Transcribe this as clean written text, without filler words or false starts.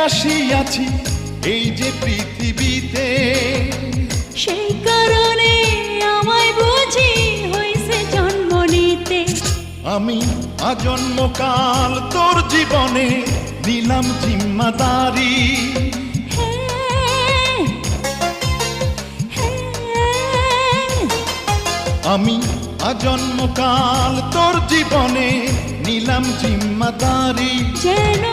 আসিয়াছি এই যে পৃথিবীতে, সেই কারণে আমায় বুঝি হইছে জন্ম নিতে। আমি আজন্মকাল তোর জীবনে নিলাম জিম্মাদারি। হ্যাঁ, হ্যাঁ, আমি আজন্মকাল তোর জীবনে নিলাম জিম্মাদারি। যেন